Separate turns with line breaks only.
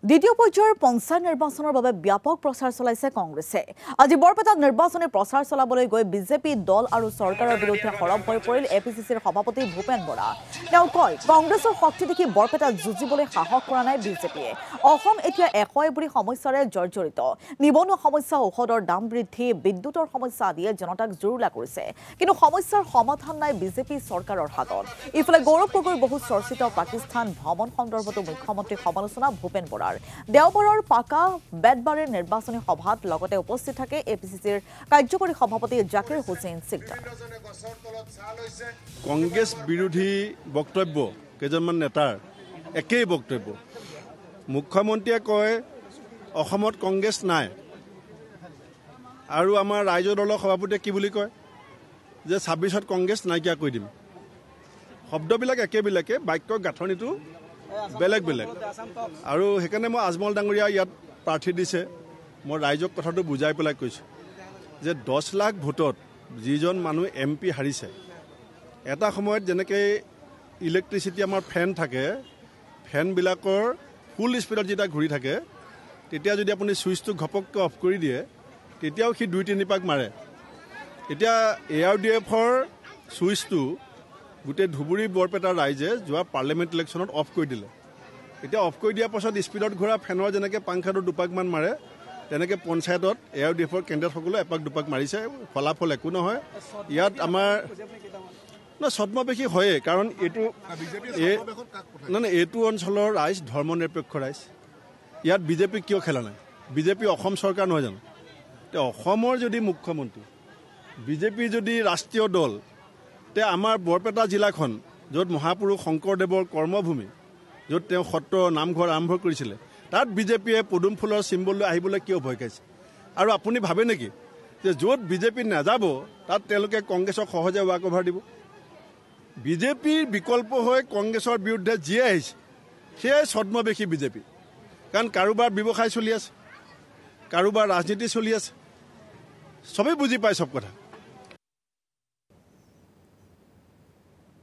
দ্বিতীয় পৰ্যায়ৰ পঞ্চায়ত নিৰ্বাচনৰ বাবে ব্যাপক প্ৰচাৰ চলাইছে কংগ্ৰেছে। আজি বৰপেটাত নিৰ্বাচনী প্ৰচাৰ চলাবলৈ গৈ বিজেপি দল আৰু চৰকাৰৰ বিৰুদ্ধে সৰব হৈ পৰিল এপিচিচিৰ সভাপতি ভূপেন বৰা। তেওঁ কয়, কংগ্ৰেছৰ শক্তি দেখি বৰপেটাত যুঁজিবলৈ সাহস কৰা নাই বিজেপিয়ে। অসম এতিয়া 100 সমস্যাৰে জৰ্জৰিত। নিবনুৱা সমস্যা, ঔষধৰ দাম বৃদ্ধি, বিদ্যুতৰ সমস্যা আদিয়ে জনতাক জুৰুলা কৰিছে। কিন্তু সমস্যাৰ সমাধান নাই বিজেপি চৰকাৰৰ হাতত। ইফালে গৌৰৱ গগৈৰ বহু চৰ্চিত পাকিস্তান ভ্ৰমণ সন্দৰ্ভতো মুখ্যমন্ত্ৰীৰ সমালোচনা ভূপেন বৰাৰ। দেওবাৰৰ পাকা বেতবাৰীৰ নিৰ্বাচনী সভাত লগতে উপস্থিত থাকে এপিচিচিৰ কাৰ্যকৰী সভাপতি জাকিৰ হুছেইন সিকদাৰ।
কংগ্ৰেছ বিৰোধী বক্তব্য কেইজনমান নেতাৰ একেই বক্তব্য। মুখ্যমন্ত্ৰীয়ে কয় অসমত কংগ্ৰেছ নাই, আৰু আমাৰ ৰাইজৰ দলৰ সভাপতিয়ে কি বুলি কয় যে 26ত কংগ্ৰেছ নাইকিয়া কৰি দিম। শব্দবিলাক একেবিলাকে, বাক্যৰ গাঁথনিটো বেলেগ বেলেগ। আৰু সেইকাৰণে মই আজমল ডাঙৰীয়া ইয়াত প্ৰাৰ্থী দিছে, মই ৰাইজক কথাটো বুজাই পেলাই কৈছোঁ যে 10 লাখ ভোটত যিজন মানুহ MP হাৰিছে, এটা সময়ত যেনেকৈ ইলেক্ট্ৰিচিটি আমাৰ ফেন থাকে, ফেনবিলাকৰ ফুল স্পীডত যেতিয়া ঘূৰি থাকে, তেতিয়া যদি আপুনি ছুইচটো ঘপককৈ অফ কৰি দিয়ে তেতিয়াও সি 2-3 পাক মাৰে। এতিয়া ARDFৰ ছুইচটো গোটেই ধুবুৰী বৰপেটাৰ ৰাইজে যোৱা পাৰ্লিয়ামেণ্ট ইলেকশ্যনত অফ কৰি দিলে। এতিয়া অফ কৰি দিয়াৰ পাছত স্পীডত ঘূৰা ফেনৰ যেনেকৈ পাংখাটো 2 পাকমান মাৰে, তেনেকৈ পঞ্চায়তত ARDFৰ কেন্দ্ৰসকলেও 1 পাক 2 পাক মাৰিছে। ফলাফল একো নহয়। ইয়াত আমাৰ ছদ্মবেশী হয়েই, কাৰণ এইটো অঞ্চলৰ ৰাইজ ধৰ্মনিৰপেক্ষ ৰাইজ। ইয়াত বিজেপি কিয় খেলা নাই? বিজেপি অসম চৰকাৰ নহয় জানো? এতিয়া অসমৰ যদি মুখ্যমন্ত্ৰী, বিজেপি যদি ৰাষ্ট্ৰীয় দল, তে আমাৰ বৰপেটা জিলাখন য'ত মহাপুৰুষ শংকৰদেৱৰ কৰ্মভূমি, য'ত তেওঁ সত্ৰ নামঘৰ আৰম্ভ কৰিছিলে, তাত বিজেপিয়ে পদুম ফুলৰ চিম্বল লৈ আহিবলৈ কিয় ভয় খাইছে? আৰু আপুনি ভাবে নেকি যে য'ত বিজেপি নাযাব তাত তেওঁলোকে কংগ্ৰেছক সহজে ৱাক অভাৰ দিব? বিজেপিৰ বিকল্প হৈ কংগ্ৰেছৰ বিৰুদ্ধে যিয়ে আহিছে সেয়াই ছদ্মবেশী বিজেপি। কাৰণ কাৰোবাৰ ব্যৱসায় চলি আছে, কাৰোবাৰ ৰাজনীতি চলি আছে, চবেই বুজি পায় চব কথা।